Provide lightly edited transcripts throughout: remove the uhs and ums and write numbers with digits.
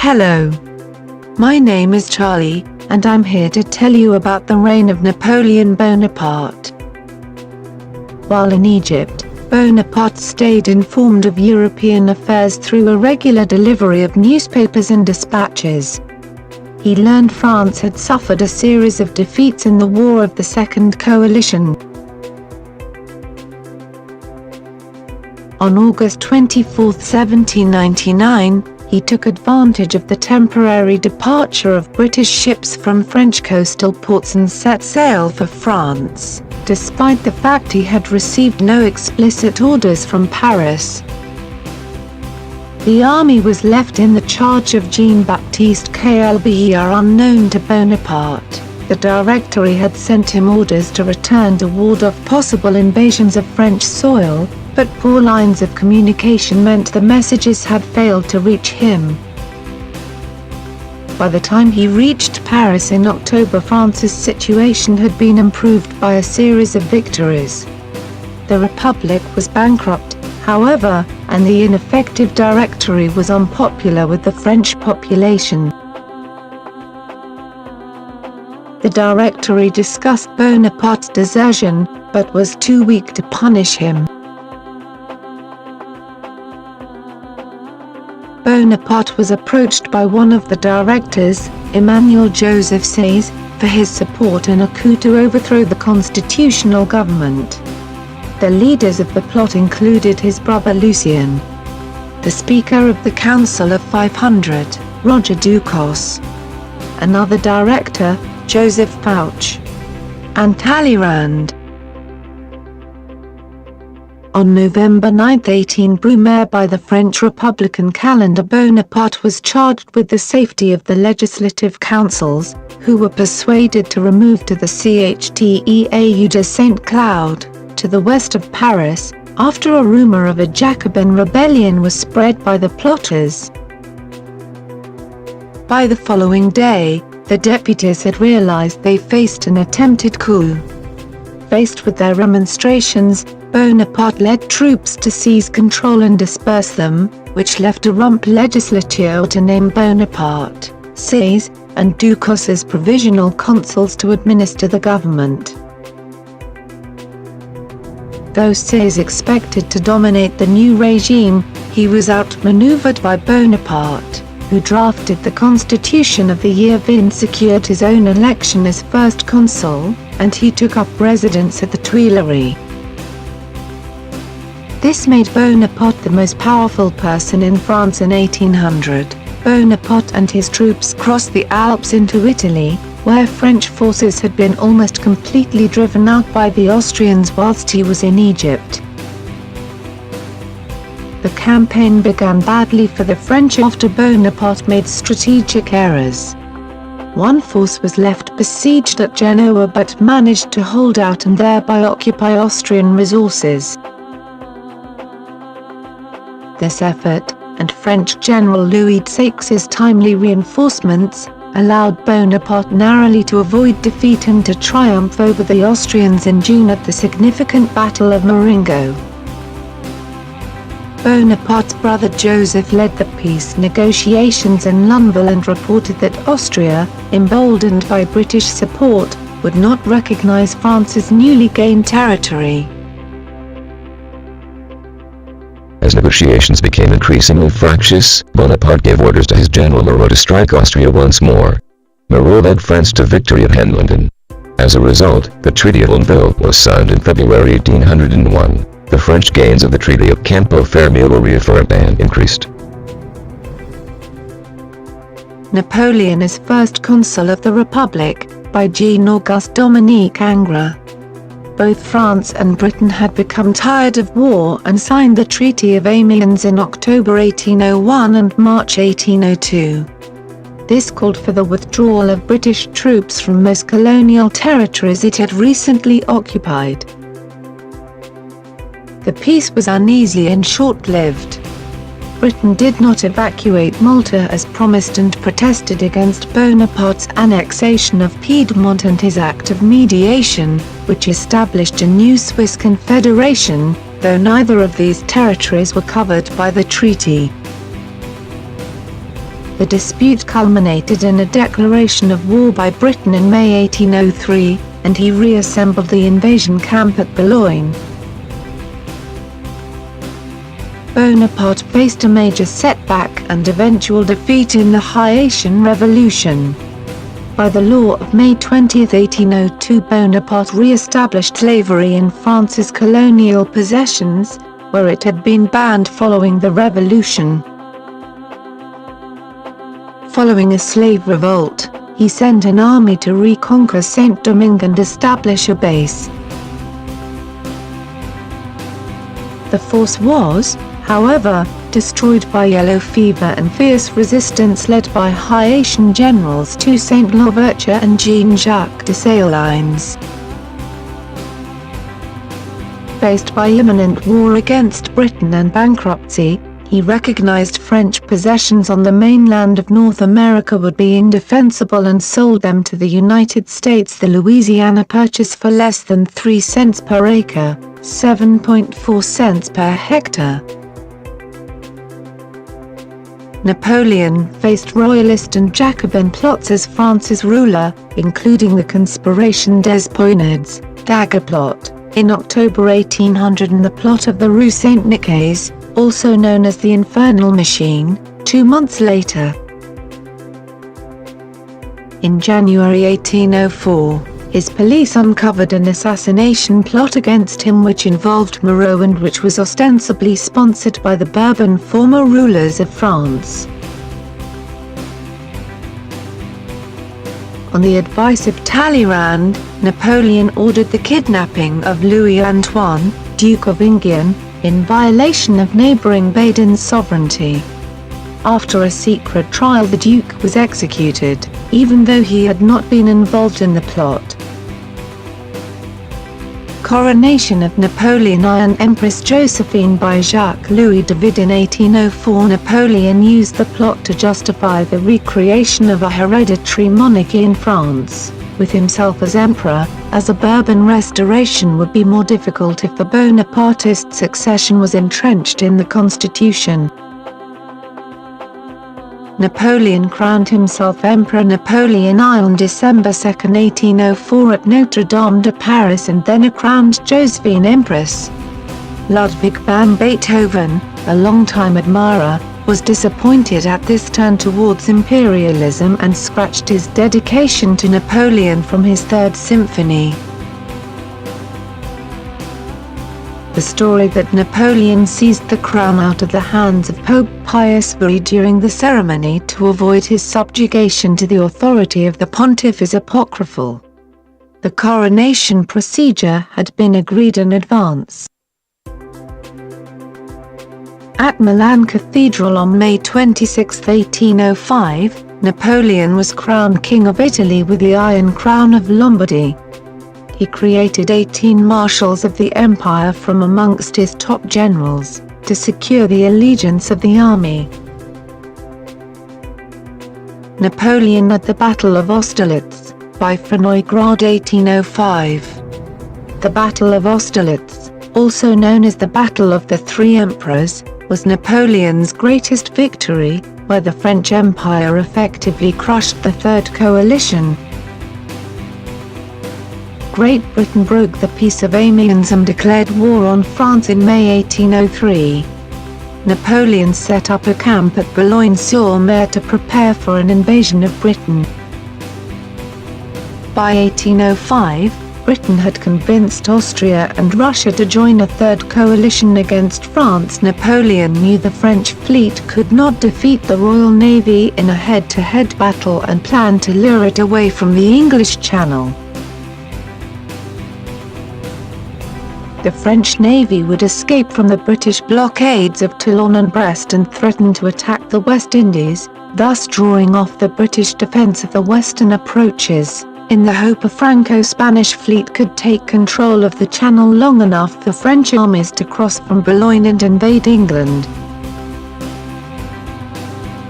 Hello. My name is Charlie, and I'm here to tell you about the reign of Napoleon Bonaparte. While in Egypt, Bonaparte stayed informed of European affairs through a regular delivery of newspapers and dispatches. He learned France had suffered a series of defeats in the War of the Second Coalition. On August 24, 1799, he took advantage of the temporary departure of British ships from French coastal ports and set sail for France, despite the fact he had received no explicit orders from Paris. The army was left in the charge of Jean-Baptiste Colbert, unknown to Bonaparte. The Directory had sent him orders to return to ward off possible invasions of French soil, but poor lines of communication meant the messages had failed to reach him. By the time he reached Paris in October, France's situation had been improved by a series of victories. The Republic was bankrupt, however, and the ineffective Directory was unpopular with the French population. The Directory discussed Bonaparte's desertion, but was too weak to punish him. Bonaparte was approached by one of the directors, Emmanuel Joseph Sées, for his support in a coup to overthrow the constitutional government. The leaders of the plot included his brother Lucien, the Speaker of the Council of 500, Roger Ducos, another director, Joseph Fouché, and Talleyrand. On November 9, 18 Brumaire, by the French Republican calendar, Bonaparte was charged with the safety of the legislative councils, who were persuaded to remove to the Château de Saint-Cloud, to the west of Paris, after a rumor of a Jacobin rebellion was spread by the plotters. By the following day, the deputies had realized they faced an attempted coup. Faced with their remonstrations, Bonaparte led troops to seize control and disperse them, which left a rump legislature to name Bonaparte, Sées, and Ducos as provisional consuls to administer the government. Though Sées expected to dominate the new regime, he was outmaneuvered by Bonaparte, who drafted the constitution of the year. Vin secured his own election as first consul, and he took up residence at the Tuileries. This made Bonaparte the most powerful person in France in 1800. Bonaparte and his troops crossed the Alps into Italy, where French forces had been almost completely driven out by the Austrians whilst he was in Egypt. The campaign began badly for the French after Bonaparte made strategic errors. One force was left besieged at Genoa but managed to hold out and thereby occupy Austrian resources. This effort, and French General Louis Seix's timely reinforcements, allowed Bonaparte narrowly to avoid defeat and to triumph over the Austrians in June at the significant Battle of Marengo. Bonaparte's brother Joseph led the peace negotiations in Luneville and reported that Austria, emboldened by British support, would not recognize France's newly gained territory. As negotiations became increasingly fractious, Bonaparte gave orders to his general Moreau to strike Austria once more. Moreau led France to victory at Henlanden. As a result, the Treaty of Luneville was signed in February 1801. The French gains of the Treaty of Campo Formio were reaffirmed and increased. Napoleon as first consul of the Republic, by Jean-Auguste Dominique Ingres. Both France and Britain had become tired of war and signed the Treaty of Amiens in October 1801 and March 1802. This called for the withdrawal of British troops from most colonial territories it had recently occupied. The peace was uneasy and short-lived. Britain did not evacuate Malta as promised and protested against Bonaparte's annexation of Piedmont and his act of mediation, which established a new Swiss confederation, though neither of these territories were covered by the treaty. The dispute culminated in a declaration of war by Britain in May 1803, and he reassembled the invasion camp at Boulogne. Bonaparte faced a major setback and eventual defeat in the Haitian Revolution. By the law of May 20, 1802, Bonaparte re-established slavery in France's colonial possessions, where it had been banned following the Revolution. Following a slave revolt, he sent an army to reconquer Saint-Domingue and establish a base. The force was, however, destroyed by yellow fever and fierce resistance led by Haitian generals Toussaint Louverture and Jean-Jacques Dessalines. Faced by imminent war against Britain and bankruptcy, he recognized French possessions on the mainland of North America would be indefensible and sold them to the United States. The Louisiana Purchase for less than 3 cents per acre, 7.4 cents per hectare. Napoleon faced royalist and Jacobin plots as France's ruler, including the Conspiration des Poinards, Dagger Plot, in October 1800 and the plot of the Rue Saint-Nicaise, also known as the Infernal Machine, 2 months later. In January 1804, his police uncovered an assassination plot against him which involved Moreau and which was ostensibly sponsored by the Bourbon former rulers of France. On the advice of Talleyrand, Napoleon ordered the kidnapping of Louis Antoine, Duke of Enghien, in violation of neighboring Baden's sovereignty. After a secret trial, the Duke was executed, even though he had not been involved in the plot. Coronation of Napoleon I and Empress Josephine by Jacques-Louis David in 1804. Napoleon used the plot to justify the recreation of a hereditary monarchy in France, with himself as emperor, as a Bourbon restoration would be more difficult if the Bonapartist succession was entrenched in the constitution. Napoleon crowned himself Emperor Napoleon I on December 2, 1804 at Notre Dame de Paris and then crowned Josephine Empress. Ludwig van Beethoven, a longtime admirer, was disappointed at this turn towards imperialism and scratched his dedication to Napoleon from his Third Symphony. The story that Napoleon seized the crown out of the hands of Pope Pius V during the ceremony to avoid his subjugation to the authority of the pontiff is apocryphal. The coronation procedure had been agreed in advance. At Milan Cathedral on May 26, 1805, Napoleon was crowned King of Italy with the Iron Crown of Lombardy. He created 18 marshals of the empire from amongst his top generals, to secure the allegiance of the army. Napoleon at the Battle of Austerlitz, by Frenoygrad 1805. The Battle of Austerlitz, also known as the Battle of the Three Emperors, was Napoleon's greatest victory, where the French Empire effectively crushed the Third Coalition. Great Britain broke the Peace of Amiens and declared war on France in May 1803. Napoleon set up a camp at Boulogne-sur-Mer to prepare for an invasion of Britain. By 1805, Britain had convinced Austria and Russia to join a third coalition against France. Napoleon knew the French fleet could not defeat the Royal Navy in a head-to-head battle and planned to lure it away from the English Channel. The French Navy would escape from the British blockades of Toulon and Brest and threaten to attack the West Indies, thus drawing off the British defence of the western approaches, in the hope a Franco-Spanish fleet could take control of the Channel long enough for French armies to cross from Boulogne and invade England.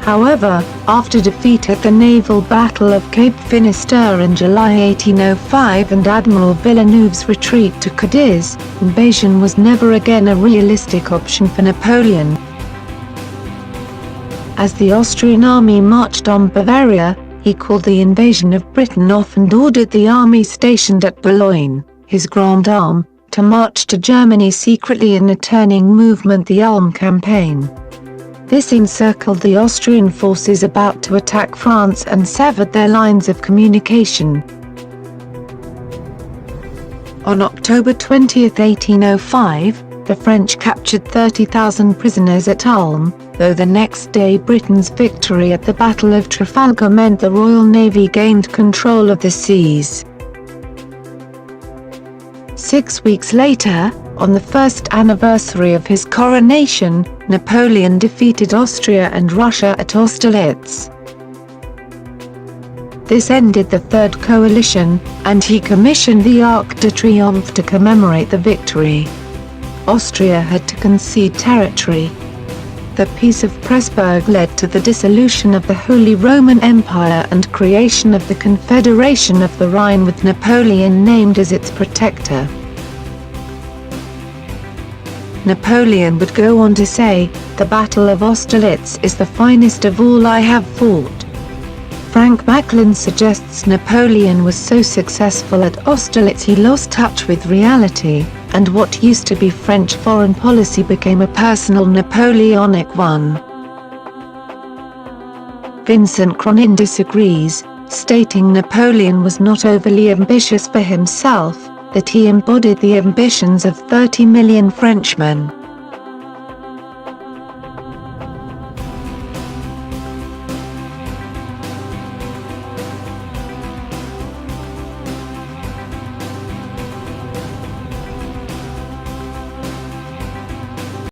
However, after defeat at the naval battle of Cape Finisterre in July 1805 and Admiral Villeneuve's retreat to Cadiz, invasion was never again a realistic option for Napoleon. As the Austrian army marched on Bavaria, he called the invasion of Britain off and ordered the army stationed at Boulogne, his Grand Arme, to march to Germany secretly in a turning movement, the Ulm Campaign. This encircled the Austrian forces about to attack France and severed their lines of communication. On October 20, 1805, the French captured 30,000 prisoners at Ulm, though the next day Britain's victory at the Battle of Trafalgar meant the Royal Navy gained control of the seas. 6 weeks later, on the first anniversary of his coronation, Napoleon defeated Austria and Russia at Austerlitz. This ended the Third Coalition, and he commissioned the Arc de Triomphe to commemorate the victory. Austria had to concede territory. The Peace of Pressburg led to the dissolution of the Holy Roman Empire and creation of the Confederation of the Rhine, with Napoleon named as its protector. Napoleon would go on to say, "The Battle of Austerlitz is the finest of all I have fought." Frank Macklin suggests Napoleon was so successful at Austerlitz he lost touch with reality, and what used to be French foreign policy became a personal Napoleonic one. Vincent Cronin disagrees, stating Napoleon was not overly ambitious for himself, that he embodied the ambitions of 30 million Frenchmen.